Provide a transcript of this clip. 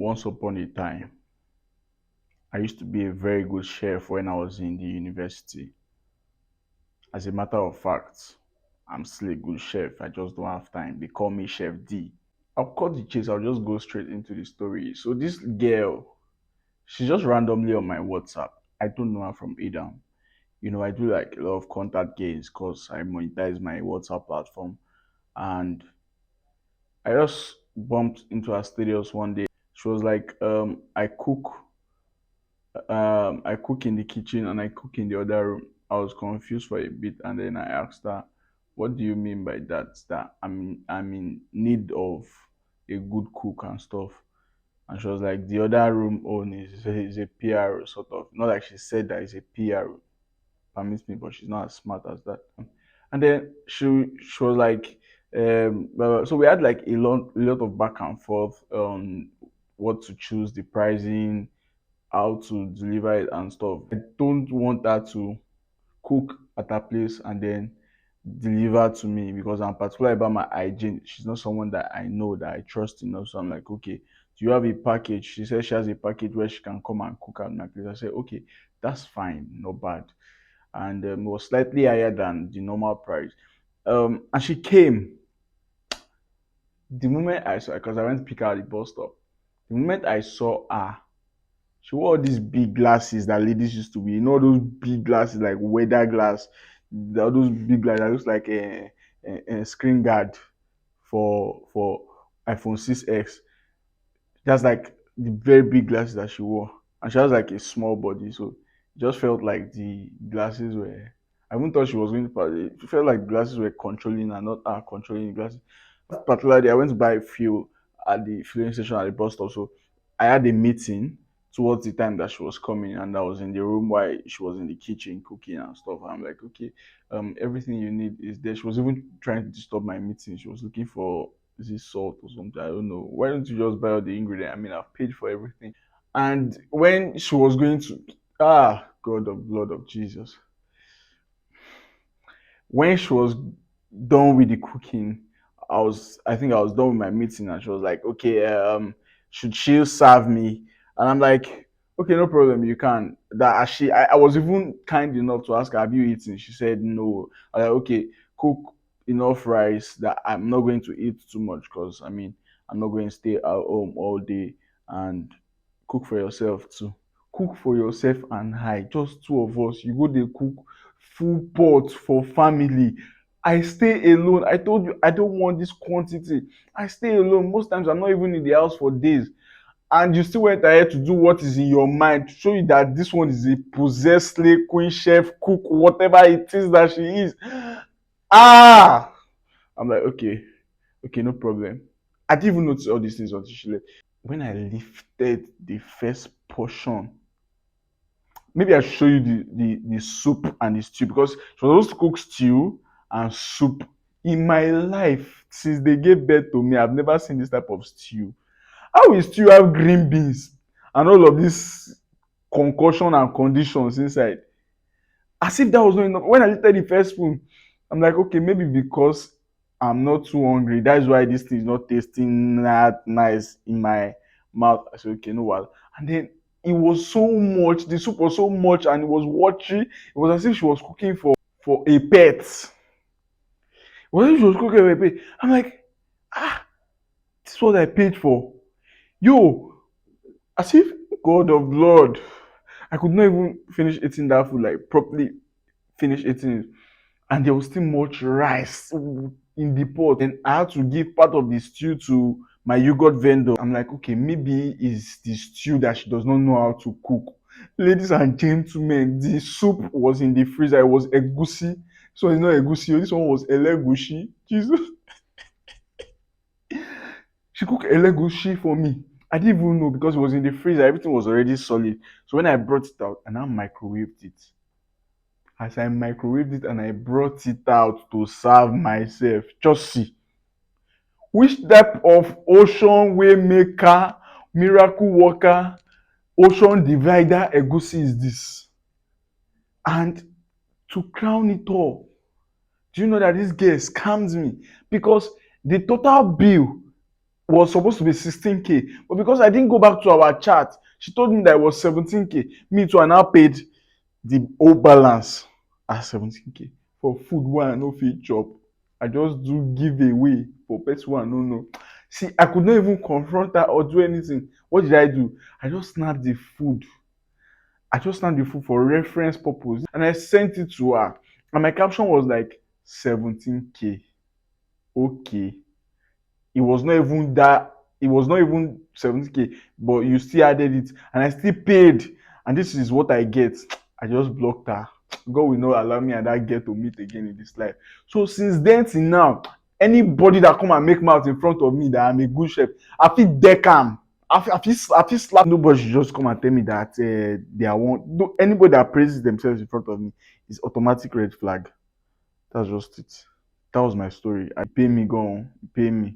Once upon a time, I used to be a very good chef when I was in the university. As a matter of fact, I'm still a good chef. I just don't have time. They call me Chef D. I'll cut the chase. I'll just go straight into the story. So this girl, she's just randomly on my WhatsApp. I don't know her from Adam. I do like a lot of contact gains because I monetize my WhatsApp platform. And I just bumped into her status one day. She was like, I cook in the kitchen and I cook in the other room. I was confused for a bit and then I asked her, what do you mean by that? That I'm in need of a good cook and stuff. And she was like, the other room own is a PR sort of. Not like she said that it's a PR, permits me, but she's not as smart as that. And then she was like, so we had like a lot of back and forth on what to choose, the pricing, how to deliver it and stuff. I don't want her to cook at her place and then deliver to me because I'm particular about my hygiene. She's not someone that I know that I trust enough. So I'm like, okay, do you have a package? She said she has a package where she can come and cook at my place. I said, okay, that's fine, not bad. And it was slightly higher than the normal price. And she came the moment I saw, because I went to pick her at the bus stop. The moment I saw her, she wore all these big glasses that ladies used to wear. Those big glasses like weather glass. All those big glasses that looks like a screen guard for iPhone 6X. That's like the very big glasses that she wore. And she has like a small body, so it just felt like the glasses were. I even thought she was going to. It felt like glasses were controlling and not her controlling the glasses. Particularly, I went to buy fuel at the filling station at the bus stop. So I had a meeting towards the time that she was coming, and I was in the room while she was in the kitchen cooking and stuff. I'm like, okay, everything you need is there. She was even trying to disturb my meeting. She was looking for, is it salt or something? I don't know. Why don't you just buy all the ingredients? I mean, I've paid for everything. And when she was going to, God of blood of Jesus, when she was done with the cooking, I think I was done with my meeting, and she was like, okay, should she serve me? And I'm like, okay, no problem, you can. That she, I was even kind enough to ask her, have you eaten? She said no. I was like, okay, cook enough rice that I'm not going to eat too much because I mean I'm not going to stay at home all day, and cook for yourself too. Cook for yourself and I, just two of us. You go dey cook full pot for family. I stay alone. I told you I don't want this quantity. I stay alone. Most times I'm not even in the house for days. And you still went ahead to do what is in your mind to show you that this one is a possessed slave, queen, chef, cook, whatever it is that she is. Ah! I'm like, okay, no problem. I didn't even notice all these things until she left. When I lifted the first portion, maybe I should show you the soup and the stew because she was supposed to cook stew and soup. In my life, since they gave birth to me, I've never seen this type of stew. How will stew have green beans and all of this concoction and conditions inside? As if that was not enough. When I lifted the first spoon, I'm like, okay, maybe because I'm not too hungry. That's why this thing is not tasting that nice in my mouth. I said, okay, no what? And then it was so much, the soup was so much and it was watery. It was as if she was cooking for a pet. It was as if she was cooking for a pet. I'm like, this is what I paid for. Yo, as if God of blood. I could not even finish eating that food, like properly finish eating it. And there was still much rice in the pot. And I had to give part of the stew to my yogurt vendor. I'm like, okay, maybe it's the stew that she does not know how to cook. Ladies and gentlemen, the soup was in the freezer. It was egusi. So it's not egusi. This one was elegushi. Jesus, she cooked elegushi for me. I didn't even know because it was in the freezer. Everything was already solid. So when I brought it out, and I microwaved it. As I microwaved it and I brought it out to serve myself, just see which type of ocean waymaker, miracle worker, ocean divider egusi is this? And to crown it all, do you know that this girl scammed me? Because the total bill was supposed to be 16K, but because I didn't go back to our chat, she told me that it was 17K. Me too, I now paid the whole balance as 17K for food wey I no fit chop. I just do giveaway for person wey I no know. See, I could not even confront her or do anything. What did I do? I just snapped the food. I just snapped the food for reference purpose and I sent it to her. And my caption was like 17K. Okay. It was not even that, it was not even 70K, but you still added it and I still paid. And this is what I get. I just blocked her. God will not allow me and that girl to meet again in this life. So since then till now, anybody that come and make mouth in front of me that I'm a good chef, I feel deck am. I feel slap. Nobody should just come and tell me that they are one. No, anybody that praises themselves in front of me is automatic red flag. That's just it. That was my story. I pay me, go on, pay me.